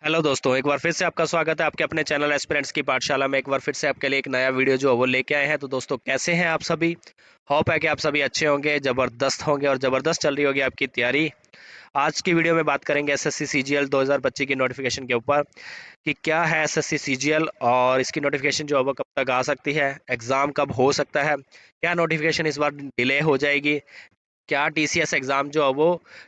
Hello दोस्तों, एक बार फिर से आपका स्वागत है आपके अपने चैनल एस्पिरेंट्स की पाठशाला में। एक बार फिर से आपके लिए एक नया वीडियो जो है वो लेके आए हैं। तो दोस्तों, कैसे हैं आप सभी? होप है कि आप सभी अच्छे होंगे, ज़बरदस्त होंगे और ज़बरदस्त चल रही होगी आपकी तैयारी। आज की वीडियो में बात करेंगे एसएससी सीजीएल 2025 की नोटिफिकेशन के ऊपर कि क्या है एसएससी सीजीएल और इसकी नोटिफिकेशन जो है वो कब तक आ सकती है, एग्ज़ाम कब हो सकता है, क्या नोटिफिकेशन इस बार डिले हो जाएगी, क्या टीसीएस एग्ज़ाम जो है वो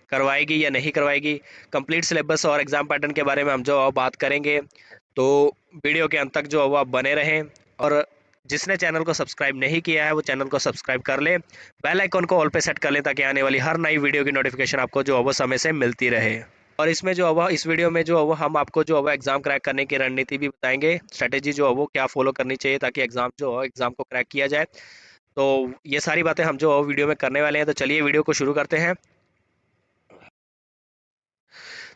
करवाएगी या नहीं करवाएगी, कंप्लीट सिलेबस और एग्ज़ाम पैटर्न के बारे में हम जो है बात करेंगे। तो वीडियो के अंत तक जो है वो आप बने रहें। और जिसने चैनल को सब्सक्राइब नहीं किया है वो चैनल को सब्सक्राइब कर ले, बेल आइकन को ऑल पे सेट कर लें ताकि आने वाली हर नई वीडियो की नोटिफिकेशन आपको जो है वो समय से मिलती रहे। और इसमें जो है वो इस वीडियो में जो है वो हम आपको जो है वो एग्ज़ाम क्रैक करने की रणनीति भी बताएंगे, स्ट्रेटेजी जो है वो क्या फॉलो करनी चाहिए ताकि एग्ज़ाम जो है एग्ज़ाम को क्रैक किया जाए। तो ये सारी बातें हम जो वीडियो में करने वाले हैं, तो चलिए वीडियो को शुरू करते हैं।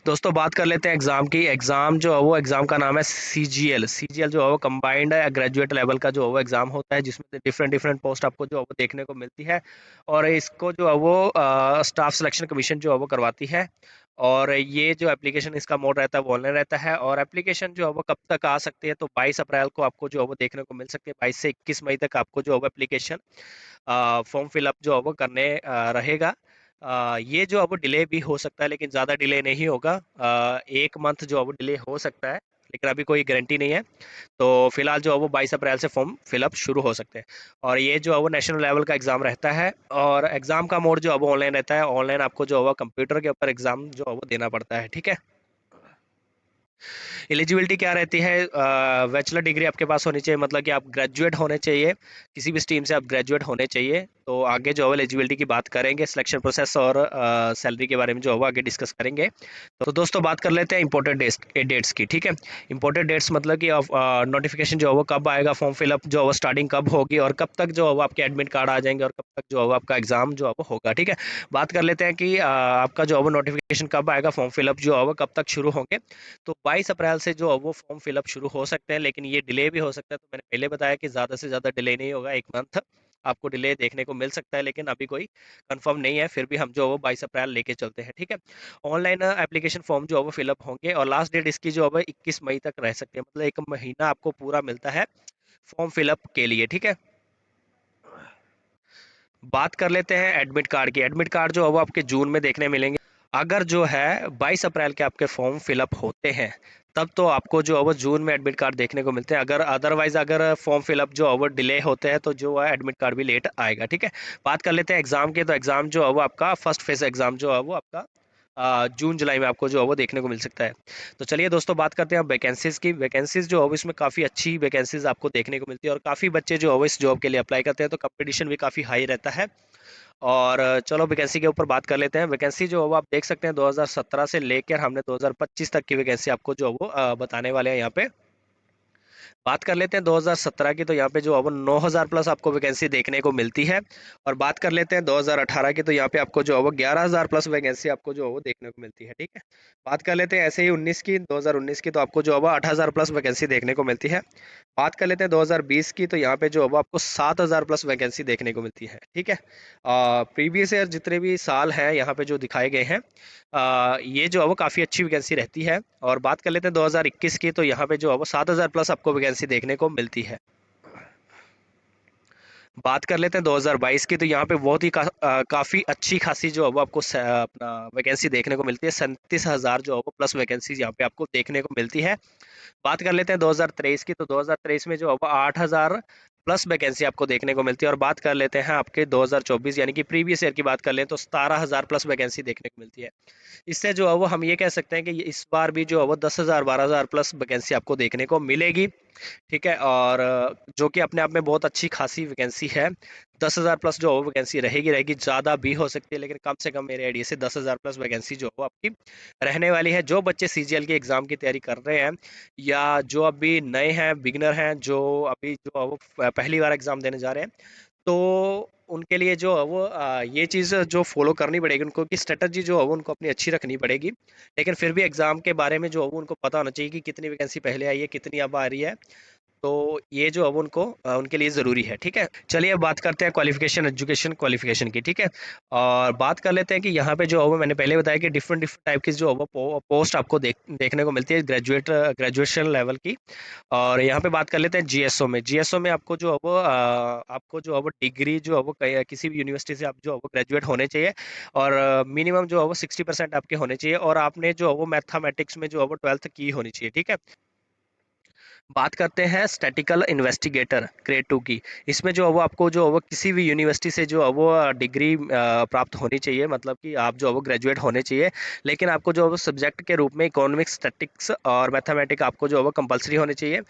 दोस्तों, बात कर लेते हैं एग्ज़ाम की। एग्ज़ाम जो है वो एग्ज़ाम का नाम है सीजीएल। सीजीएल जो है वो कंबाइंड ग्रेजुएट लेवल का जो है वो एग्ज़ाम होता है, जिसमें डिफरेंट डिफरेंट पोस्ट आपको जो है वो देखने को मिलती है। और इसको जो है वो स्टाफ सिलेक्शन कमीशन जो है वो करवाती है। और ये जो एप्लीकेशन इसका मोड रहता है वो ऑनलाइन रहता है। और एप्लीकेशन जो है वो कब तक आ सकती है, तो 22 अप्रैल को आपको जो है वो देखने को मिल सकती है। 22 से 21 मई तक आपको जो है वो एप्लीकेशन फॉर्म फिलअप जो है वो करने रहेगा। ये जो है वो डिले भी हो सकता है, लेकिन ज़्यादा डिले नहीं होगा। 1 मंथ जो है वो डिले हो सकता है, लेकिन अभी कोई गारंटी नहीं है। तो फिलहाल जो है वो 22 अप्रैल से फॉर्म फिलअप शुरू हो सकते हैं। और ये जो है वो नेशनल लेवल का एग्ज़ाम रहता है और एग्ज़ाम का मोड जो है वो ऑनलाइन रहता है। ऑनलाइन आपको जो है वो कंप्यूटर के ऊपर एग्ज़ाम जो है वो देना पड़ता है, ठीक है। एलिजिबिलिटी क्या रहती है? बैचलर डिग्री आपके पास होनी चाहिए, मतलब कि आप ग्रेजुएट होने चाहिए, किसी भी स्ट्रीम से आप ग्रेजुएट होने चाहिए। तो आगे जो है एलिजिबिलिटी की बात करेंगे, सिलेक्शन प्रोसेस और सैलरी के बारे में जो होगा आगे डिस्कस करेंगे। तो दोस्तों, बात कर लेते हैं इंपॉर्टेंट डेट्स की, ठीक है। इंपॉर्टेंट डेट्स मतलब कि नोटिफिकेशन जो है वो कब आएगा, फॉर्म फिलअप जो है वो स्टार्टिंग कब होगी और कब तक जो है वो आपके एडमिट कार्ड आ जाएंगे और कब तक जो है वो आपका एग्जाम जो है वो होगा, ठीक है। बात कर लेते हैं कि आपका जो है वो नोटिफिकेशन कब आएगा, फॉर्म फिलअप जो है वो कब तक शुरू होंगे। तो 22 अप्रैल से जो है वो फॉर्म फिलअप शुरू हो सकते हैं, लेकिन ये डिले भी हो सकता है। तो मैंने पहले बताया कि ज़्यादा से ज़्यादा डिले नहीं होगा, 1 मंथ आपको डिले देखने को मिल सकता है, लेकिन अभी कोई कंफर्म नहीं है। फिर भी हम जो है वो 22 अप्रैल लेके चलते हैं, ठीक है। ऑनलाइन एप्लीकेशन फॉर्म जो है वो फिलअप होंगे और लास्ट डेट इसकी जो है वो 21 मई तक रह सकती है, मतलब 1 महीना आपको पूरा मिलता है फॉर्म फिलअप के लिए, ठीक है। बात कर लेते हैं एडमिट कार्ड की। एडमिट कार्ड जो है वो आपके जून में देखने मिलेंगे। अगर जो है 22 अप्रैल के आपके फॉर्म फिलअप होते हैं, तब तो आपको जो है वो जून में एडमिट कार्ड देखने को मिलते हैं। अगर अदरवाइज अगर फॉर्म फिलअप जो है वो डिले होते हैं, तो जो है एडमिट कार्ड भी लेट आएगा, ठीक है। बात कर लेते हैं एग्जाम की। तो एग्जाम जो है वो आपका फर्स्ट फेज एग्जाम जो है वो आपका जून जुलाई में आपको जो है वो देखने को मिल सकता है। तो चलिए दोस्तों, बात करते हैं अब वैकेंसीज की। वैकेंसीज जो है वो इसमें काफ़ी अच्छी वैकेंसीज आपको देखने को मिलती है और काफ़ी बच्चे जो है वो इस जॉब के लिए अप्लाई करते हैं, तो कंपटीशन भी काफ़ी हाई रहता है। और चलो वैकेंसी के ऊपर बात कर लेते हैं। वैकेंसी जो है वो आप देख सकते हैं 2017 से लेकर हमने 2025 तक की वैकेंसी आपको जो है वो बताने वाले हैं यहाँ पे। बात कर लेते हैं 2017 की। तो यहाँ पे जो है वो 9000 प्लस आपको वैकेंसी देखने को मिलती है। और बात कर लेते हैं 2018 की। तो यहाँ पे आपको जो है वो 11000 प्लस वैकेंसी आपको जो है वो देखने को मिलती है, ठीक है। बात कर लेते हैं ऐसे ही 19 की, 2019 की। तो आपको जो है वो 8000 प्लस वैकेंसी देखने को मिलती है। बात कर लेते हैं 2020 की। तो यहाँ पे जो है वो आपको 7000 प्लस वैकेंसी देखने को मिलती है, ठीक है। प्रीवियस ईयर जितने भी साल हैं यहाँ पे जो दिखाए गए हैं, ये जो है वो काफ़ी अच्छी वैकेंसी रहती है। और बात कर लेते हैं 2021 की। तो यहाँ पे जो है वो 7000 प्लस आपको वैकेंसी देखने को मिलती है। बात कर लेते हैं 2022 की। तो यहाँ पे बहुत ही काफ़ी अच्छी खासी जो है वो आपको अपना वैकेंसी देखने को मिलती है। 37,000 जो है वो प्लस वैकेंसी यहाँ पे आपको देखने को मिलती है। बात कर लेते हैं 2023 की। तो 2023 में जो है वो 8000 प्लस वैकेंसी आपको देखने को मिलती है। और बात कर लेते हैं आपके 2024 यानी कि प्रीवियस ईयर की बात कर लें, तो 17,000 प्लस वैकेंसी देखने को मिलती है। इससे जो है वो हम ये कह सकते हैं कि इस बार भी जो है वो 10,000 12,000 प्लस वैकेंसी आपको देखने को मिलेगी, ठीक है। और जो कि अपने आप में बहुत अच्छी खासी वैकेंसी है। 10,000 प्लस जो वैकेंसी रहेगी रहेगी, ज़्यादा भी हो सकती है, लेकिन कम से कम मेरे आइडिया से 10,000 प्लस वैकेंसी जो वो आपकी रहने वाली है। जो बच्चे सीजीएल के एग्ज़ाम की तैयारी कर रहे हैं या जो अभी नए हैं, बिगिनर हैं, जो अभी जो है वो पहली बार एग्ज़ाम देने जा रहे हैं, तो उनके लिए जो है वो ये चीज़ जो फॉलो करनी पड़ेगी उनको, कि स्ट्रेटजी जो है वो उनको अपनी अच्छी रखनी पड़ेगी। लेकिन फिर भी एग्ज़ाम के बारे में जो है वो उनको पता होना चाहिए कि कितनी वैकेंसी पहले आई है, कितनी अब आ रही है। तो ये जो अब उनको उनके लिए ज़रूरी है, ठीक है। चलिए अब बात करते हैं क्वालिफिकेशन, एजुकेशन क्वालिफिकेशन की, ठीक है। और बात कर लेते हैं कि यहाँ पे जो अब मैंने पहले बताया कि डिफरेंट डिफरेंट टाइप की जो अब पोस्ट आपको देखने को मिलती है ग्रेजुएशन लेवल की। और यहाँ पे बात कर लेते हैं जीएसओ में। जीएसओ में आपको जो अब आपको जो अब डिग्री जो अब किसी भी यूनिवर्सिटी से आप जो अब ग्रेजुएट होने चाहिए, और मिनिमम जो अब 60% आपके होने चाहिए, और आपने जो अब मैथमेटिक्स में जो अब 12th की होनी चाहिए, ठीक है। बात करते हैं स्टैटिकल इन्वेस्टिगेटर ग्रेड 2 की। इसमें जो है वो आपको जो है वो किसी भी यूनिवर्सिटी से जो है वो डिग्री प्राप्त होनी चाहिए, मतलब कि आप जो है वो ग्रेजुएट होने चाहिए। लेकिन आपको जो है वो सब्जेक्ट के रूप में इकोनॉमिक्स, स्टैटिक्स और मैथमेटिक्स आपको जो है वो कंपलसरी होनी चाहिए।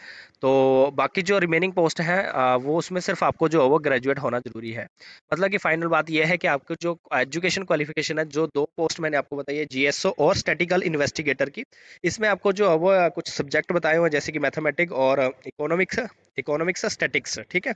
तो बाकी जो रिमेनिंग पोस्ट हैं वो उसमें सिर्फ आपको जो है वो ग्रेजुएट होना ज़रूरी है। मतलब कि फाइनल बात यह है कि आपको जो एजुकेशन क्वालिफिकेशन है, जो दो पोस्ट मैंने आपको बताई है, जीएसओ और स्टैटिकल इन्वेस्टिगेटर की, इसमें आपको जो है वो कुछ सब्जेक्ट बताए हुए हैं जैसे कि मैथमेटिक्स और इकोनॉमिक्स, इकोनॉमिक्स स्टैटिक्स, ठीक है।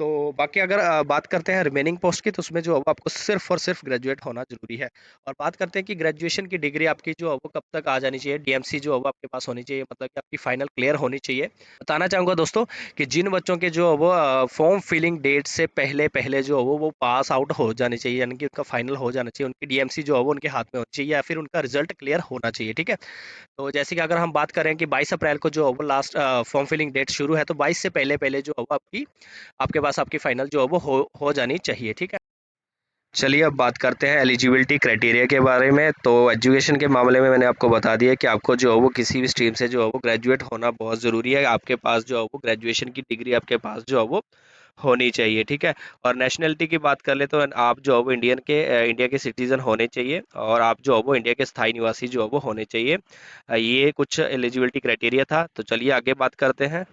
तो बाकी अगर बात करते हैं रिमेनिंग पोस्ट की, तो उसमें जो है वो आपको सिर्फ और सिर्फ ग्रेजुएट होना जरूरी है। और बात करते हैं कि ग्रेजुएशन की डिग्री आपकी जो है वो कब तक आ जानी चाहिए, डीएमसी जो है वो आपके पास होनी चाहिए, मतलब कि आपकी फाइनल क्लियर होनी चाहिए। बताना चाहूँगा दोस्तों कि जिन बच्चों के जो है वो फॉर्म फिलिंग डेट से पहले पहले जो है वो पास आउट हो जाने चाहिए, यानी कि उनका फाइनल हो जाना चाहिए, उनकी डीएमसी जो है वो उनके हाथ में होनी चाहिए, या फिर उनका रिजल्ट क्लियर होना चाहिए, ठीक है। तो जैसे कि अगर हम बात करें कि 22 अप्रैल को जो वो लास्ट फॉर्म फिलिंग डेट शुरू है, तो 22 से पहले पहले जो है वो आपकी आपके पास आपकी फाइनल जो है वो हो जानी चाहिए, ठीक है। चलिए अब बात करते हैं एलिजिबिलिटी क्राइटेरिया के बारे में। तो एजुकेशन के मामले में मैंने आपको बता दिया कि आपको जो है वो किसी भी स्ट्रीम से जो है वो ग्रेजुएट होना बहुत ज़रूरी है। आपके पास जो है वो ग्रेजुएशन की डिग्री आपके पास जो है वो होनी चाहिए, ठीक है। और नेशनलिटी की बात कर ले तो आप जो है वो इंडिया के सिटीज़न होने चाहिए, और आप जो है वो इंडिया के स्थायी निवासी जो है वो होने चाहिए। ये कुछ एलिजिबिलिटी क्राइटेरिया था। तो चलिए आगे बात करते हैं।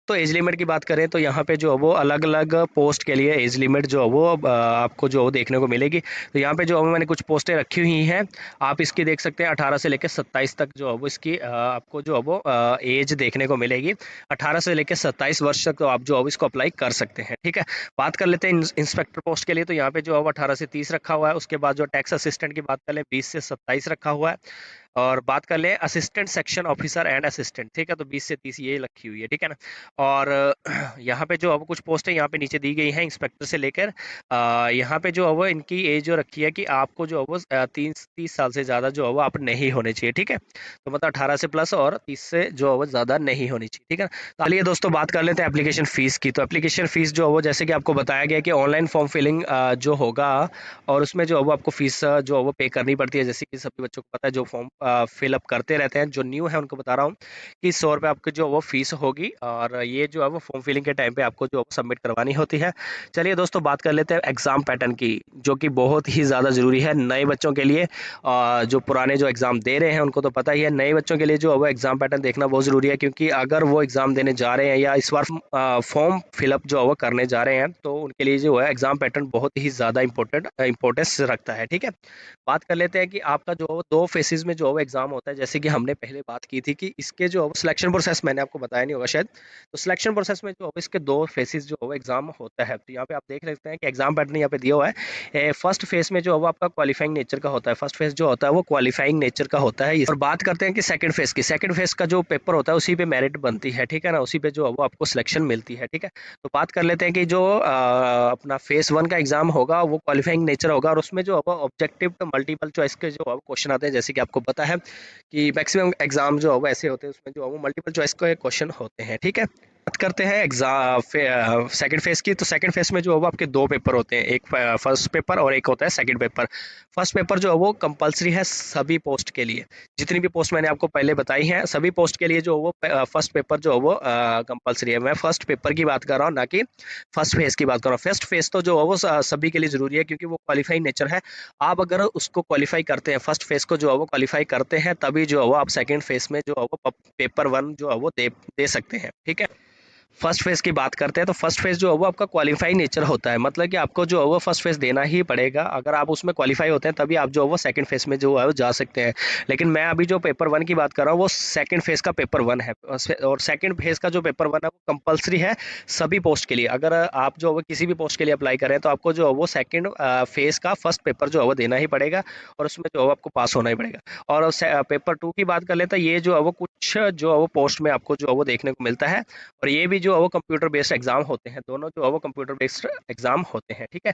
तो एज लिमिट की बात करें तो यहाँ पे जो है वो अलग अलग पोस्ट के लिए एज लिमिट जो है वो आपको जो देखने को मिलेगी। तो यहाँ पे जो है मैंने कुछ पोस्टें रखी हुई हैं, आप इसकी देख सकते हैं। 18 से लेकर 27 तक जो है वो इसकी आपको जो है वो एज देखने को मिलेगी। 18 से लेकर 27 वर्ष तक तो आप जो है इसको अप्लाई कर सकते हैं, ठीक है। बात कर लेते हैं इंस्पेक्टर पोस्ट के लिए। तो यहाँ पे जो है वो 18 से 30 रखा हुआ है। उसके बाद जो टैक्स असिस्टेंट की बात कर लें, 20 से 27 रखा हुआ है। और बात कर लें assistant section officer and assistant, ठीक है, तो 20 से 30 ये रखी हुई है, ठीक है ना। और यहाँ पे जो अब कुछ पोस्टें यहाँ पे नीचे दी गई हैं इंस्पेक्टर से लेकर यहाँ पे जो है वो इनकी एज जो रखी है कि आपको जो है वो 30 साल से ज़्यादा जो है वो आप नहीं होने चाहिए, ठीक है। तो मतलब 18 से प्लस और 30 से जो है वो ज़्यादा नहीं होनी चाहिए, ठीक है। तो चलिए दोस्तों बात कर लेते हैं एप्लीकेशन फ़ीस की। तो एप्लीकेशन फ़ीस जो है वो जैसे कि आपको बताया गया कि ऑनलाइन फॉर्म फिलिंग जो होगा, और उसमें जो है वो आपको फ़ीस जो है वो पे करनी पड़ती है। जैसे कि सभी बच्चों को पता है जो फॉर्म फिलअप करते रहते हैं, जो न्यू है उनको बता रहा हूँ कि 100 रुपये आपकी जो वो फ़ीस होगी, और ये जो है वो फॉर्म फिलिंग के टाइम पे आपको जो सबमिट करवानी होती है। चलिए दोस्तों बात कर लेते हैं एग्ज़ाम पैटर्न की, जो कि बहुत ही ज़्यादा ज़रूरी है नए बच्चों के लिए। जो पुराने जो एग्ज़ाम दे रहे हैं उनको तो पता ही है, नए बच्चों के लिए जो है वो एग्ज़ाम पैटर्न देखना बहुत ज़रूरी है, क्योंकि अगर वो एग्ज़ाम देने जा रहे हैं या इस बार फॉर्म फिलअप जो है वो करने जा रहे हैं, तो उनके लिए जो है एग्ज़ाम पैटर्न बहुत ही ज़्यादा इंपॉर्टेंस रखता है, ठीक है। बात कर लेते हैं कि आपका जो है वो 2 फेसेज़ में जो है वो एग्ज़ाम होता है। जैसे कि हमने पहले बात की थी कि इसके जो है वो सिलेक्शन प्रोसेस मैंने आपको बताया नहीं होगा शायद। तो सिलेक्शन प्रोसेस में जो है वो इसके 2 फेसेज़ जो है वो एग्ज़ाम होता है। तो यहाँ पे आप देख सकते हैं कि एग्ज़ाम पैटर्न यहाँ पे दिया हुआ है। फर्स्ट फेज़ में जो है वो आपका क्वालिफाइंग नेचर का होता है। फर्स्ट फेज़ जो होता है वो क्वालिफाइंग नेचर का होता है। और बात करते हैं कि सेकंड फेज़ की। सेकंड फेज़ का जो पेपर होता है उसी पे मेरिट बनती है, ठीक है ना? उसी पे जो है वो आपको सिलेक्शन मिलती है, ठीक है? तो बात कर लेते हैं कि जो अपना फेज़ 1 का एग्ज़ाम होगा वो क्वालिफाइंग नेचर होगा, और उसमें जो है वो ऑब्जेक्टिव तो मल्टीपल चॉइस के जो है वो क्वेश्चन आते हैं। जैसे कि आपको पता है कि मैक्सिमम एग्ज़ाम जो है वो ऐसे होते हैं, उसमें जो है वो मल्टीपल चॉइस के क्वेश्चन होते हैं, ठीक है। बात करते हैं सेकंड फेज़ की। तो सेकंड फेज़ में जो है वो आपके 2 पेपर होते हैं, एक फर्स्ट पेपर और एक होता है सेकंड पेपर। फर्स्ट पेपर जो है वो कंपल्सरी है सभी पोस्ट के लिए। जितनी भी पोस्ट मैंने आपको पहले बताई हैं, सभी पोस्ट के लिए जो वो फर्स्ट पेपर जो है वो कंपल्सरी है। मैं फर्स्ट पेपर की बात कर रहा हूँ, ना कि फर्स्ट फेज़ की बात कर रहा हूँ। फर्स्ट फेज़ तो जो है वो सभी के लिए ज़रूरी है, क्योंकि वो क्वालिफाइंग नेचर है। आप अगर उसको क्वालिफाई करते हैं, फर्स्ट फेज़ को जो है वो क्वालिफाई करते हैं, तभी जो है वो आप सेकंड फेज़ में जो है वो पेपर 1 जो है वो दे सकते हैं, ठीक है। फर्स्ट फेज़ की बात करते हैं तो फर्स्ट फेज़ जो है वो आपका क्वालिफाइंग नेचर होता है, मतलब कि आपको जो है वो फर्स्ट फेज़ देना ही पड़ेगा। अगर आप उसमें क्वालिफाई होते हैं तभी आप जो है वो सेकंड फेज़ में जो है वो जा सकते हैं। लेकिन मैं अभी जो पेपर वन की बात कर रहा हूँ वो सेकंड फेज़ का पेपर वन है, और सेकंड फेज़ का जो पेपर वन है वो कंपलसरी है सभी पोस्ट के लिए। अगर आप जो है वो किसी भी पोस्ट के लिए अप्लाई करें तो आपको जो है वो सेकंड फेज़ का फर्स्ट पेपर जो है वो देना ही पड़ेगा, और उसमें जो है वो आपको पास होना ही पड़ेगा। और पेपर टू की बात कर लेते हैं, ये जो है वो कुछ जो है वो पोस्ट में आपको जो है वो देखने को मिलता है, और ये भी जो है वो कंप्यूटर बेस्ड एग्जाम होते हैं, दोनों जो है वो कंप्यूटर बेस्ड एग्जाम होते हैं, ठीक है।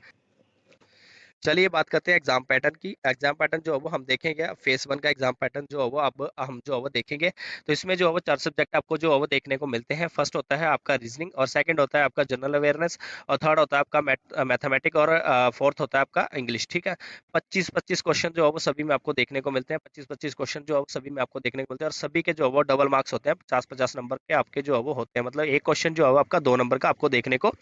चलिए बात करते हैं एग्जाम पैटर्न की। एग्जाम पैटर्न जो है वो हम देखेंगे, फेस वन का एग्जाम पैटर्न जो है वो अब हम जो है वो देखेंगे। तो इसमें जो है वो 4 सब्जेक्ट आपको जो है वो देखने को मिलते हैं। फर्स्ट होता है आपका रीजनिंग, और सेकंड होता है आपका जनरल अवेयरनेस, और थर्ड होता है आपका मैथमेटिक, और फोर्थ होता है आपका इंग्लिश, ठीक है। 25-25 क्वेश्चन जो है वो सभी में आपको देखने को मिलते हैं। 25-25 क्वेश्चन जो है वो सभी में आपको देखने को मिलते हैं, और सभी के जो है वो डबल मार्क्स होते हैं, 50-50 नंबर के आपके जो है वो होते हैं, मतलब एक क्वेश्चन जो है वो आपका 2 नंबर का आपको देखने को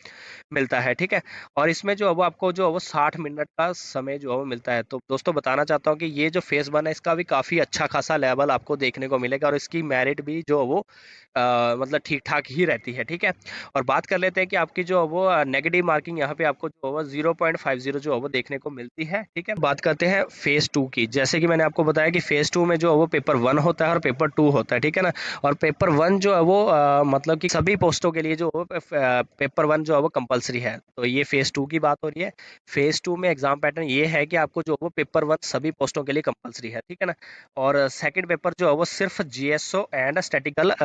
मिलता है, ठीक है। और इसमें जो है वो आपको जो है वो 60 मिनट का समय जो है वो मिलता है। तो दोस्तों बताना चाहता हूँ कि ये जो फेज़ 1 है इसका भी काफ़ी अच्छा खासा लेवल आपको देखने को मिलेगा, और इसकी मेरिट भी जो है वो मतलब ठीक-ठाक ही रहती है, ठीक है। और बात कर लेते हैं कि आपकी जो है वो नेगेटिव मार्किंग यहाँ पे आपको जो है वो 0.50 जो है वो देखने को मिलती है, ठीक है। बात करते हैं फेज़ 2 की। जैसे कि मैंने आपको बताया कि फेज़ 2 में जो है वो पेपर 1 होता है और पेपर 2 होता है, ठीक है ना। और पेपर 1 जो है वो मतलब कि सभी पोस्टों के लिए जो पेपर 1 जो है वो कंपल्सरी है। तो ये फेज़ 2 की बात हो रही है। फेज़ 2 में एग्जाम पैटर्न ये है कि आपको जो है वो पेपर 1 सभी पोस्टों के लिए कंपल्सरी है, ठीक है ना। और सेकंड पेपर जो है वो सिर्फ जीएसओ एंड स्टैटिकल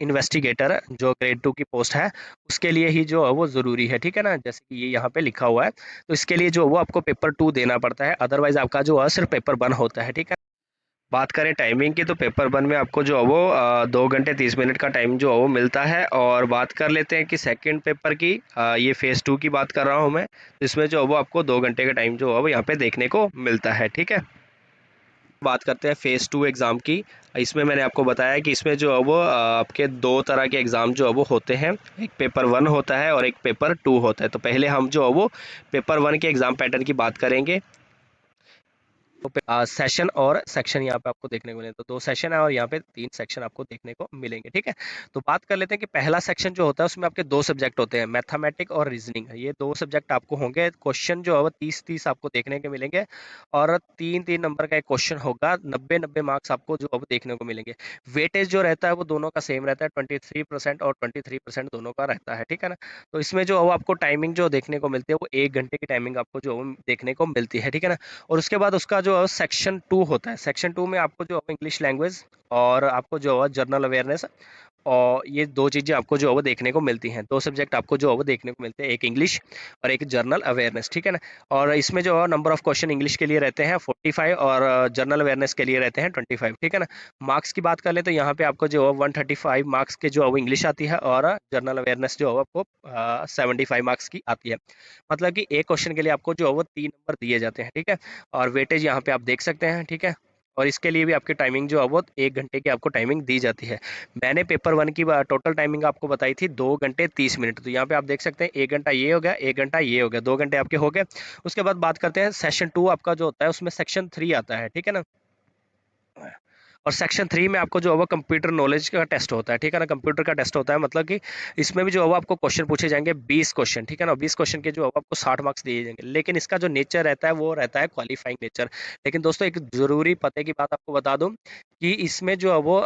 इन्वेस्टिगेटर जो ग्रेड 2 की पोस्ट है उसके लिए ही जो है वो ज़रूरी है, ठीक है ना। जैसे कि ये यहाँ पे लिखा हुआ है, तो इसके लिए जो है वो आपको पेपर 2 देना पड़ता है, अदरवाइज आपका जो है सिर्फ पेपर 1 होता है, ठीक है। बात करें टाइमिंग की तो पेपर 1 में आपको जो है वो 2 घंटे 30 मिनट का टाइम जो है वो मिलता है। और बात कर लेते हैं कि सेकंड पेपर की, ये फेज़ 2 की बात कर रहा हूँ मैं, इसमें जो है वो आपको 2 घंटे का टाइम जो है वो यहाँ पे देखने को मिलता है, ठीक है। बात करते हैं फेज़ 2 एग्ज़ाम की। इसमें मैंने आपको बताया कि इसमें जो है वो आपके 2 तरह के एग्ज़ाम जो है वो होते हैं, एक पेपर 1 होता है और एक पेपर 2 होता है। तो पहले हम जो है वो पेपर 1 के एग्ज़ाम पैटर्न की बात करेंगे। सेशन और सेक्शन यहाँ पे आपको देखने को मिलेंगे, तो 2 सेशन है और यहाँ पे 3 सेक्शन आपको देखने को मिलेंगे, ठीक है। तो बात कर लेते हैं कि पहला सेक्शन जो होता है उसमें आपके 2 सब्जेक्ट होते हैं, मैथमेटिक और रीजनिंग। ये 2 सब्जेक्ट आपको होंगे। क्वेश्चन जो है वो 30-30 आपको देखने को मिलेंगे, और 3-3 नंबर का एक क्वेश्चन होगा। 90-90 मार्क्स आपको जो है वो देखने को मिलेंगे। वेटेज जो रहता है वो दोनों का सेम रहता है, 23% और 23% दोनों का रहता है, ठीक है ना। तो इसमें जो है वो आपको टाइमिंग जो देखने को मिलती है वो 1 घंटे की टाइमिंग आपको जो है वो देखने को मिलती है, ठीक है ना। और उसके बाद उसका जो सेक्शन 2 होता है, सेक्शन 2 में आपको जो इंग्लिश लैंग्वेज और आपको जो है जनरल अवेयरनेस, और ये 2 चीज़ें आपको जो है वो देखने को मिलती हैं। 2 सब्जेक्ट आपको जो है वो देखने को मिलते हैं, एक इंग्लिश और एक जनरल अवेयरनेस, ठीक है ना। और इसमें जो है नंबर ऑफ क्वेश्चन इंग्लिश के लिए रहते हैं 45, और जनरल अवेयरनेस के लिए रहते हैं 25, ठीक है ना। मार्क्स की बात कर ले तो यहाँ पे आपको जो है 135 मार्क्स के जो है वो इंग्लिश आती है, और जनरल अवेयरनेस जो है आपको 75 मार्क्स की आती है। मतलब कि एक क्वेश्चन के लिए आपको जो है वो 3 नंबर दिए जाते हैं, ठीक है। और वेटेज यहाँ पे आप देख सकते हैं, ठीक है। और इसके लिए भी आपकी टाइमिंग जो है वो 1 घंटे की आपको टाइमिंग दी जाती है। मैंने पेपर 1 की टोटल टाइमिंग आपको बताई थी 2 घंटे 30 मिनट। तो यहाँ पे आप देख सकते हैं 1 घंटा ये हो गया, 1 घंटा ये हो गया, 2 घंटे आपके हो गए। उसके बाद बात करते हैं सेशन 2 आपका जो होता है उसमें सेक्शन 3 आता है, ठीक है ना। और सेक्शन 3 में आपको जो है वो कंप्यूटर नॉलेज का टेस्ट होता है, ठीक है ना। कंप्यूटर का टेस्ट होता है, मतलब कि इसमें भी जो है वो आपको क्वेश्चन पूछे जाएंगे 20 क्वेश्चन, ठीक है ना। 20 क्वेश्चन के जो है वो आपको 60 मार्क्स दिए जाएंगे, लेकिन इसका जो नेचर रहता है वो रहता है क्वालिफाइंग नेचर। लेकिन दोस्तों एक ज़रूरी पते की बात आपको बता दूं कि इसमें जो है वो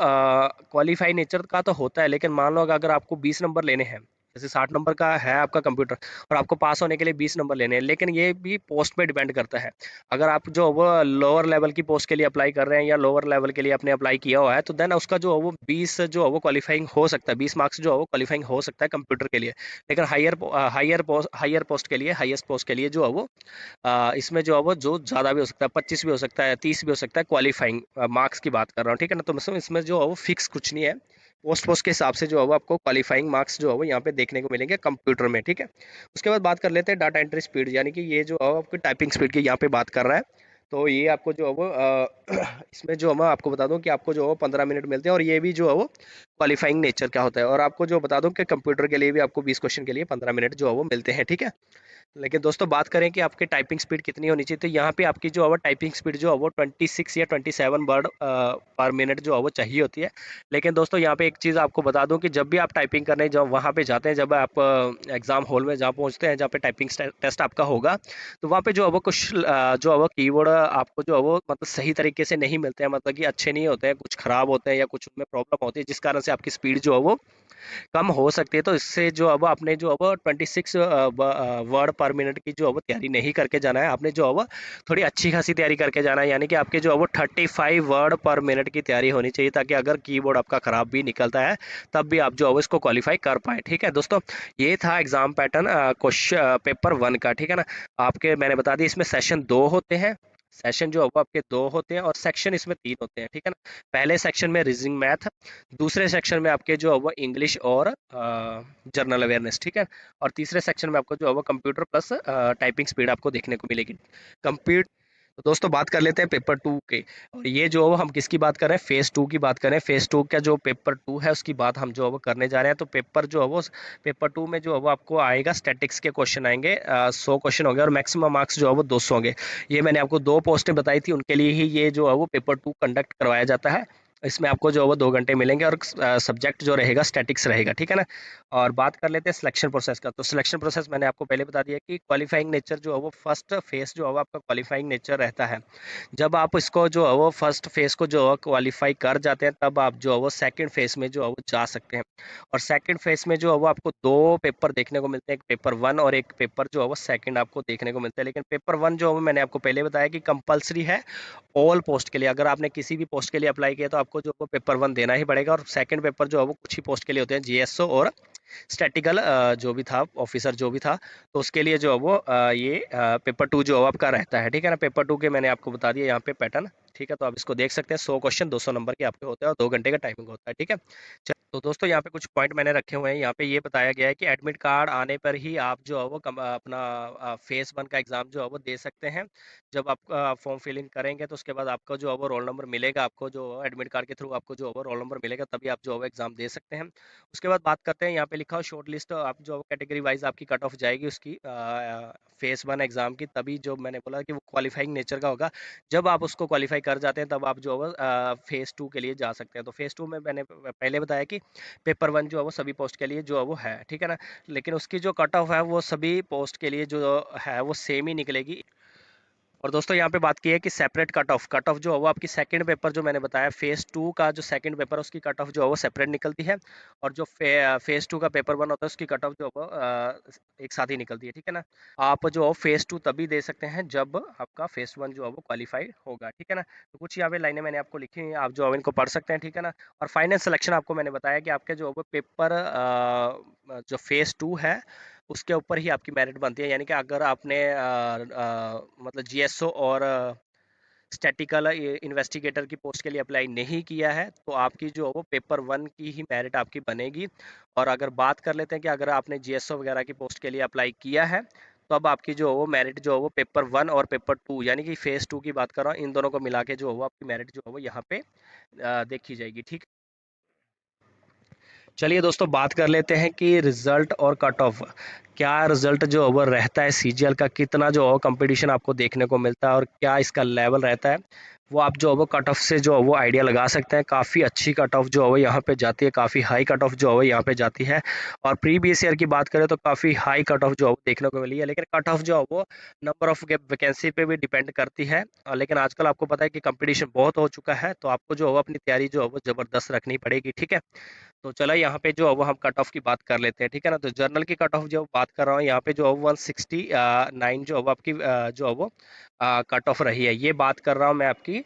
क्वालिफाई नेचर का तो होता है, लेकिन मान लो अगर आपको 20 नंबर लेने हैं, जैसे 60 नंबर का है आपका कंप्यूटर, और आपको पास होने के लिए 20 नंबर लेने हैं, लेकिन ये भी पोस्ट पे डिपेंड करता है। अगर आप जो वो लोअर लेवल की पोस्ट के लिए अप्लाई कर रहे हैं या लोअर लेवल के लिए आपने अप्लाई किया हुआ है, तो देन उसका जो है वो 20 जो है वो क्वालिफाइंग हो सकता है, 20 मार्क्स जो है वो क्वालिफाइंग हो सकता है कंप्यूटर के लिए। लेकिन हायर पोस्ट के लिए, हाईएस्ट पोस्ट के लिए जो है वो इसमें जो है वो जो ज़्यादा भी हो सकता है, 25 भी हो सकता है, 30 भी हो सकता है, क्वालिफाइंग मार्क्स की बात कर रहा हूँ, ठीक है ना। तो मतलब इसमें जो है वो फिक्स कुछ नहीं है। पोस्ट के हिसाब से जो है वो आपको क्वालिफाइंग मार्क्स जो है वो यहाँ पे देखने को मिलेंगे कंप्यूटर में, ठीक है। उसके बाद बात कर लेते हैं डाटा एंट्री स्पीड, यानी कि ये जो है आपकी टाइपिंग स्पीड की यहाँ पे बात कर रहा है। तो ये आपको जो है वो इसमें जो मैं आपको बता दूं कि आपको जो है 15 मिनट मिलते हैं, और ये भी जो है वो क्वालिफाइंग नेचर का होता है। और आपको जो बता दूं कि कंप्यूटर के लिए भी आपको 20 क्वेश्चन के लिए 15 मिनट जो है वो मिलते हैं, ठीक है। लेकिन दोस्तों बात करें कि आपकी टाइपिंग स्पीड कितनी होनी चाहिए, तो यहाँ पे आपकी जो है वो टाइपिंग स्पीड जो है वो 26 या 27 वर्ड पर मिनट जो है वो चाहिए होती है। लेकिन दोस्तों यहाँ पे एक चीज़ आपको बता दूं कि जब भी आप टाइपिंग करने जब वहाँ पे जाते हैं, जब आप एग्ज़ाम हॉल में जहाँ पहुँचते हैं, जहाँ पे टाइपिंग टेस्ट आपका होगा, तो वहाँ पे जो है वो कुछ जो है वो कीवर्ड आपको जो है वो मतलब सही तरीके से नहीं मिलते हैं, मतलब कि अच्छे नहीं होते हैं, कुछ ख़राब होते हैं या कुछ उनमें प्रॉब्लम होती है, जिस कारण से आपकी स्पीड जो है वो कम हो सकती है। तो इससे जो अब आपने जो अब 26 वर्ड पर मिनट की जो अब तैयारी नहीं करके जाना है, आपने जो अब थोड़ी अच्छी खासी तैयारी करके जाना है, यानी कि आपके जो अब 35 वर्ड पर मिनट की तैयारी होनी चाहिए, ताकि अगर कीबोर्ड आपका खराब भी निकलता है तब भी आप जो अब इसको क्वालिफाई कर पाए। ठीक है दोस्तों, ये था एग्जाम पैटर्न क्वेश्चन पेपर 1 का। ठीक है ना, आपके मैंने बता दिया इसमें सेशन 2 होते हैं, सेशन जो है वो आपके 2 होते हैं और सेक्शन इसमें 3 होते हैं। ठीक है ना, पहले सेक्शन में रीजनिंग मैथ, दूसरे सेक्शन में आपके जो है वो इंग्लिश और जनरल अवेयरनेस। ठीक है, और तीसरे सेक्शन में आपको जो है वो कंप्यूटर प्लस टाइपिंग स्पीड आपको देखने को मिलेगी। कंप्यूटर तो दोस्तों बात कर लेते हैं पेपर 2 के। और ये जो हम किसकी बात कर रहे हैं, फेज़ 2 की बात कर रहे हैं। फेज़ 2 का जो पेपर 2 है उसकी बात हम जो है वो करने जा रहे हैं। तो पेपर जो है वो पेपर 2 में जो है वो आपको आएगा, स्टैटिक्स के क्वेश्चन आएंगे, 100 क्वेश्चन हो गए और मैक्सिमम मार्क्स जो है वो 200 होंगे। ये मैंने आपको 2 पोस्टें बताई थी, उनके लिए ही ये जो है वो पेपर 2 कंडक्ट करवाया जाता है। इसमें आपको जो है वो 2 घंटे मिलेंगे और सब्जेक्ट जो रहेगा स्टैटिक्स रहेगा। ठीक है ना, और बात कर लेते हैं सिलेक्शन प्रोसेस का। तो सिलेक्शन प्रोसेस मैंने आपको पहले बता दिया कि क्वालिफाइंग नेचर जो है वो फर्स्ट फेस जो है वो आपका क्वालिफाइंग नेचर रहता है। जब आप इसको जो है वो फर्स्ट फेज को जो है क्वालिफाई कर जाते हैं, तब आप जो है वो सेकंड फेज में जो है वो जा सकते हैं। और सेकंड फेज में जो है वो आपको 2 पेपर देखने को मिलते हैं, एक पेपर 1 और एक पेपर जो है वो सेकंड आपको देखने को मिलता है। लेकिन पेपर 1 जो है वो मैंने आपको पहले बताया कि कंपलसरी है ऑल पोस्ट के लिए। अगर आपने किसी भी पोस्ट के लिए अप्लाई किया तो आपको जो है वो पेपर 1 देना ही पड़ेगा। और सेकंड पेपर जो है वो कुछ ही पोस्ट के लिए होते हैं, जीएसओ और स्टैटिकल जो भी था ऑफिसर जो भी था, तो उसके लिए जो है वो ये पेपर 2 जो है आपका रहता है। ठीक है ना, पेपर 2 के मैंने आपको बता दिया यहाँ पे पैटर्न। ठीक है, तो आप इसको देख सकते हैं, 100 क्वेश्चन 200 नंबर के आपके होते हैं और 2 घंटे का टाइमिंग होता है। ठीक है, तो दोस्तों यहाँ पे कुछ पॉइंट मैंने रखे हुए हैं। यहाँ पे ये बताया गया है कि एडमिट कार्ड आने पर ही आप जो है वो अपना फेस 1 का एग्जाम जो है वो दे सकते हैं। जब आप फॉर्म फिलिंग करेंगे तो उसके बाद आपको जो है वो रोल नंबर मिलेगा, आपको जो एडमिट कार्ड के थ्रू आपको जो है वो रोल नंबर मिलेगा, तभी आप जो है वो एग्जाम दे सकते हैं। उसके बाद बात करते हैं, यहाँ पे लिखा हो शॉर्ट लिस्ट, आप जो कैटेगरी वाइज आपकी कट ऑफ जाएगी उसकी फेस 1 एग्जाम की, तभी जो मैंने बोला कि वो क्वालिफाइंग नेचर का होगा। जब आप उसको क्वालिफाई कर जाते हैं तब आप जो है फेज़ 2 के लिए जा सकते हैं। तो फेज़ 2 में मैंने पहले बताया कि पेपर 1 जो है वो सभी पोस्ट के लिए जो है वो है। ठीक है ना, लेकिन उसकी जो कट ऑफ है वो सभी पोस्ट के लिए जो है वो सेम ही निकलेगी। और दोस्तों यहाँ पे बात की है कि सेपरेट कट ऑफ जो है वो आपकी सेकंड पेपर जो मैंने बताया फेज़ 2 का जो सेकंड पेपर है उसकी कट ऑफ जो है वो सेपरेट निकलती है। और जो फेज़ 2 का पेपर 1 होता है उसकी कट ऑफ जो है वो एक साथ ही निकलती है। ठीक है ना, आप जो फेज़ 2 तभी दे सकते हैं जब आपका फेज़ 1 जो है वो क्वालिफाई होगा। ठीक है ना, तो कुछ यहाँ पे लाइनें मैंने आपको लिखी हैं, आप जो है इनको पढ़ सकते हैं। ठीक है ना, और फाइनल सिलेक्शन आपको मैंने बताया कि आपके जो है वो पेपर जो फेज़ 2 है उसके ऊपर ही आपकी मेरिट बनती है। यानी कि अगर आपने मतलब जीएसओ और स्टैटिकल इन्वेस्टिगेटर की पोस्ट के लिए अप्लाई नहीं किया है, तो आपकी जो है वो पेपर 1 की ही मेरिट आपकी बनेगी। और अगर बात कर लेते हैं कि अगर आपने जीएसओ वगैरह की पोस्ट के लिए अप्लाई किया है, तो अब आपकी जो है वो मेरिट जो है वो पेपर 1 और पेपर 2 यानी कि फेज़ 2 की बात कर रहा हूँ, इन दोनों को मिला के जो है वो आपकी मेरिट जो है वो यहाँ पे देखी जाएगी। ठीक, चलिए दोस्तों बात कर लेते हैं कि रिजल्ट और कट ऑफ, क्या रिजल्ट जो ओवर रहता है सीजीएल का, कितना जो कंपटीशन आपको देखने को मिलता है और क्या इसका लेवल रहता है, वो आप जो है वो कट ऑफ से जो है वो आइडिया लगा सकते हैं। काफ़ी अच्छी कट ऑफ जो है वो यहाँ पे जाती है, काफ़ी हाई कट ऑफ जो है वो यहाँ पे जाती है। और प्रीवियस ईयर की बात करें तो काफ़ी हाई कट ऑफ जो है वो देखने को मिली है, लेकिन कट ऑफ जो है वो नंबर ऑफ वैकेंसी पे भी डिपेंड करती है। लेकिन आजकल आपको पता है कि कंपटीशन बहुत हो चुका है, तो आपको जो है वो अपनी तैयारी जो है वो ज़बरदस्त रखनी पड़ेगी। ठीक है, तो चलो यहाँ पे जो है वो हम कट ऑफ की बात कर लेते हैं। ठीक है ना, तो जर्नल की कट ऑफ जो बात कर रहा हूँ यहाँ पे जो है 169 जो है वो आपकी जो है वो कट ऑफ रही है। ये बात कर रहा हूँ मैं आपकी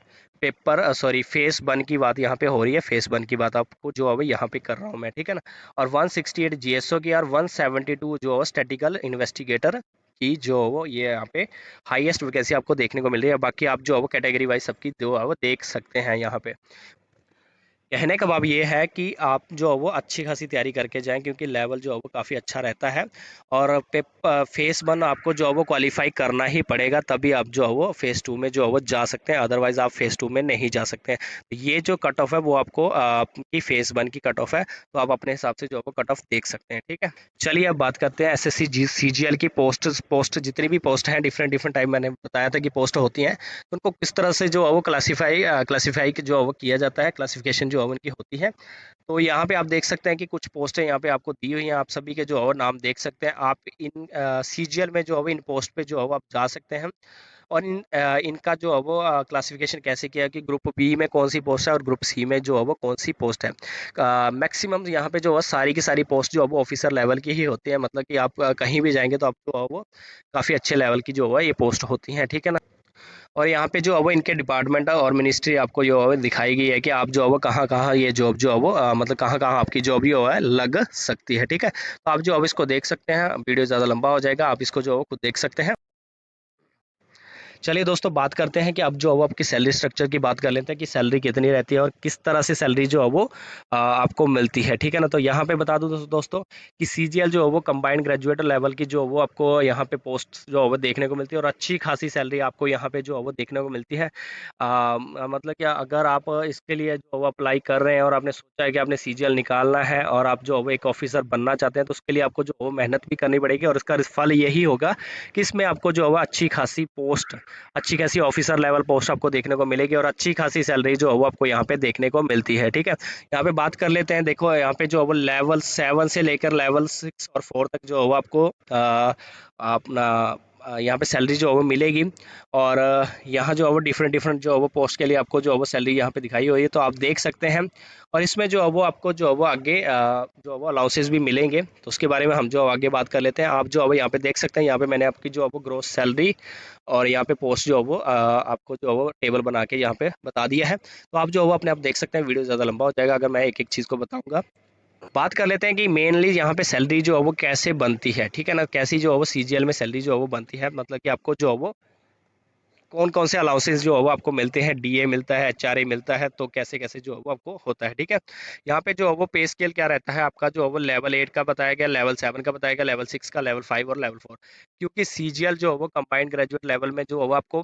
पेपर सॉरी फेस 1 की बात यहाँ पे हो रही है, फेस 1 की बात आपको जो है वो यहाँ पे कर रहा हूँ मैं। ठीक है ना, और 168 जीएसओ की और 172 जो है स्टैटिकल इन्वेस्टिगेटर की जो है वो ये यहाँ पे हाईएस्ट वैकेंसी आपको देखने को मिल रही है। बाकी आप जो है वो कैटेगरी वाइज सबकी जो है वो देख सकते हैं यहाँ पे। कहने का भाव ये है कि आप जो है वो अच्छी खासी तैयारी करके जाएँ, क्योंकि लेवल जो है वो काफ़ी अच्छा रहता है। और फेज़ 1 आपको जो है वो क्वालीफ़ाई करना ही पड़ेगा, तभी आप जो है वो फेज़ 2 में जो है वो जा सकते हैं, अदरवाइज़ आप फेज़ 2 में नहीं जा सकते हैं। तो ये जो कट ऑफ है वो आपको आपकी फेज़ 1 की कट ऑफ है, तो आप अपने हिसाब से जो है वो कट ऑफ देख सकते हैं, ठीक है? चलिए अब बात करते हैं एसएससी सीजीएल की पोस्ट जितनी भी पोस्ट हैं, डिफरेंट डिफरेंट टाइप मैंने बताया था कि पोस्ट होती हैं, तो उनको किस तरह से जो है वो क्लासीफाई जो है वो किया जाता है, क्लासिफिकेशन जो है उनकी होती है। तो यहाँ पे आप देख सकते हैं कि कुछ पोस्टें यहाँ पे आपको दी हुई हैं, आप सभी के जो है वो नाम देख सकते हैं। आप इन सीजीएल में जो है वो इन पोस्ट पे जो है वो आप जा सकते हैं। और इनका जो है वो क्लासिफिकेशन कैसे किया कि ग्रुप बी में कौन सी पोस्ट है और ग्रुप सी में जो है वो कौन सी पोस्ट है। मैक्सिमम यहाँ पे जो है सारी की सारी पोस्ट जो है वो ऑफिसर लेवल की ही होती है, मतलब कि आप कहीं भी जाएंगे तो आप जो है वो काफ़ी अच्छे लेवल की जो है ये पोस्ट होती हैं, ठीक है ना। और यहाँ पे जो है वो इनके डिपार्टमेंट और मिनिस्ट्री आपको जो है दिखाई गई है कि आप जो है वो कहाँ कहाँ ये जॉब जो है वो मतलब कहाँ कहाँ आपकी जॉब जो है लग सकती है, ठीक है। तो आप जो अब इसको देख सकते हैं, वीडियो ज़्यादा लंबा हो जाएगा, आप इसको जो है वो खुद देख सकते हैं। चलिए दोस्तों, बात करते हैं कि अब जो है वो आपकी सैलरी स्ट्रक्चर की बात कर लेते हैं कि सैलरी कितनी रहती है और किस तरह से सैलरी जो है वो आपको मिलती है, ठीक है ना। तो यहाँ पे बता दूं दोस्तों कि सीजीएल जो है वो कंबाइंड ग्रेजुएट लेवल की जो है वो आपको यहाँ पे पोस्ट जो है वो देखने को मिलती है और अच्छी खासी सैलरी आपको यहाँ पे जो है वो देखने को मिलती है। मतलब कि अगर आप इसके लिए जो है वो अप्लाई कर रहे हैं और आपने सोचा है कि आपने सीजीएल निकालना है और आप जो है वो एक ऑफिसर बनना चाहते हैं, तो उसके लिए आपको जो है वो मेहनत भी करनी पड़ेगी और इसका फल यही होगा कि इसमें आपको जो है वो अच्छी खासी ऑफिसर लेवल पोस्ट आपको देखने को मिलेगी और अच्छी खासी सैलरी जो है वो आपको यहाँ पे देखने को मिलती है, ठीक है। यहाँ पे बात कर लेते हैं, देखो यहाँ पे जो है वो लेवल 7 से लेकर लेवल 6 और 4 तक जो है वो आपको अपना यहाँ पे सैलरी जो है वो मिलेगी। और यहाँ जो है वो डिफरेंट डिफरेंट जो है वो पोस्ट के लिए आपको जो है वो सैलरी यहाँ पे दिखाई हुई है, तो आप देख सकते हैं। और इसमें जो है वो आपको जो है वो आगे जो है वो अलाउंसेस भी मिलेंगे, तो उसके बारे में हम जो आगे बात कर लेते हैं। आप जो है वो यहाँ पे देख सकते हैं, यहाँ पे मैंने आपकी जो है वो ग्रोस सैलरी और यहाँ पे पोस्ट जो है वो आपको जो है वो टेबल बना के यहाँ पे बता दिया है। तो आप जो है वो अपने आप देख सकते हैं, वीडियो ज़्यादा लंबा हो जाएगा अगर मैं एक एक चीज़ को बताऊंगा। बात कर लेते हैं कि मेनली यहाँ पे सैलरी जो है वो कैसे बनती है, ठीक है ना। कैसी जो है वो सीजीएल में सैलरी जो है वो बनती है, मतलब कि आपको जो है वो कौन कौन से अलाउंसेस जो है वो आपको मिलते हैं, डीए मिलता है, एचआरए मिलता है, तो कैसे कैसे जो है वो आपको होता है, ठीक है। यहाँ पे जो है वो पे स्केल क्या रहता है आपका, जो है वो लेवल 8 का बताया गया, लेवल 7 का बताया गया, लेवल 6 का, लेवल 5 और लेवल 4। क्योंकि सीजीएल जो है वो कंबाइंड ग्रेजुएट लेवल में जो है वो आपको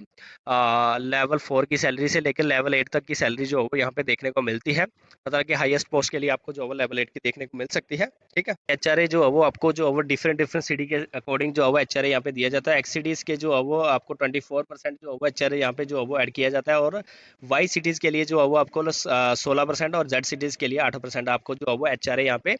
लेवल 4 की सैलरी से लेकर लेवल 8 तक की सैलरी जो है वो यहाँ पे देखने को मिलती है। मतलब कि हाईएस्ट पोस्ट के लिए आपको जो है वो लेवल 8 की देखने को मिल सकती है, ठीक है। एचआरए जो है वो आपको जो है वो डिफरेंट डिफरेंट सिटी के अकॉर्डिंग जो है वो एचआरए यहाँ पे दिया जाता है। एक्ससीडीज के जो है वो आपको 24% जो है वो एचआरए यहाँ पे जो है वो ऐड किया जाता है, और वाई सिटीज़ के लिए जो है वो आपको 16% और जेड सिटीज़ के लिए 8% आपको जो है वो एचआरए यहाँ पे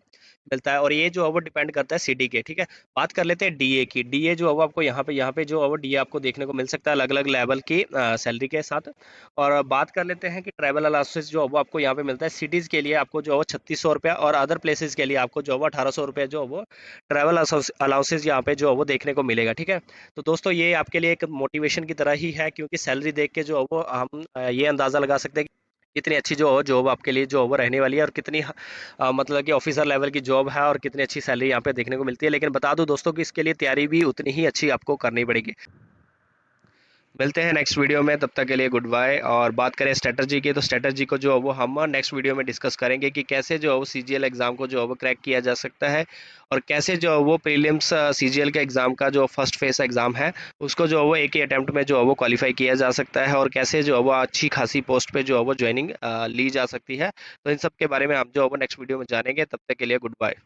मिलता है। और ये जो है वो डिपेंड करता है सिटी के, ठीक है। बात कर लेते हैं डीए की। डीए जो है वो आपको यहाँ पे जो है वो डीए आपको देखने को मिल सकता है अलग अलग लेवल की सैलरी के साथ। और बात कर लेते हैं कि ट्रैवल अलाउंसेस जो है वो आपको यहाँ पे मिलता है। सिटीज़ के लिए आपको जो है वो 3600 रुपया और अदर प्लेसेस के लिए आपको जो है वो 1800 रुपया जो है वो ट्रैवल अलाउंसेस यहाँ पे जो है वो देखने को मिलेगा, ठीक है। तो दोस्तों ये आपके लिए एक मोटिवेशन की तरह ही है, क्योंकि सैलरी देख के जो है वो हम ये अंदाज़ा लगा सकते हैं कि कितनी अच्छी जो हो जॉब आपके लिए जो वो रहने वाली है, और कितनी मतलब कि ऑफिसर लेवल की जॉब है और कितनी अच्छी सैलरी यहाँ पे देखने को मिलती है। लेकिन बता दूं दोस्तों कि इसके लिए तैयारी भी उतनी ही अच्छी आपको करनी पड़ेगी। मिलते हैं नेक्स्ट वीडियो में, तब तक के लिए गुड बाय। और बात करें स्ट्रेटजी की, तो स्ट्रेटजी को जो है वो हम नेक्स्ट वीडियो में डिस्कस करेंगे कि कैसे जो है वो सीजीएल एग्ज़ाम को जो है वो क्रैक किया जा सकता है, और कैसे जो है वो प्रीलिम्स सीजीएल के एग्ज़ाम का जो फर्स्ट फेस एग्ज़ाम है उसको जो है वो एक ही अटैम्प्ट में जो है वो क्वालिफाई किया जा सकता है, और कैसे जो है वो अच्छी खासी पोस्ट पे जो है वो ज्वाइनिंग ली जा सकती है। तो इन सब के बारे में हम जो है वो नेक्स्ट वीडियो में जानेंगे। तब तक के लिए गुड बाय।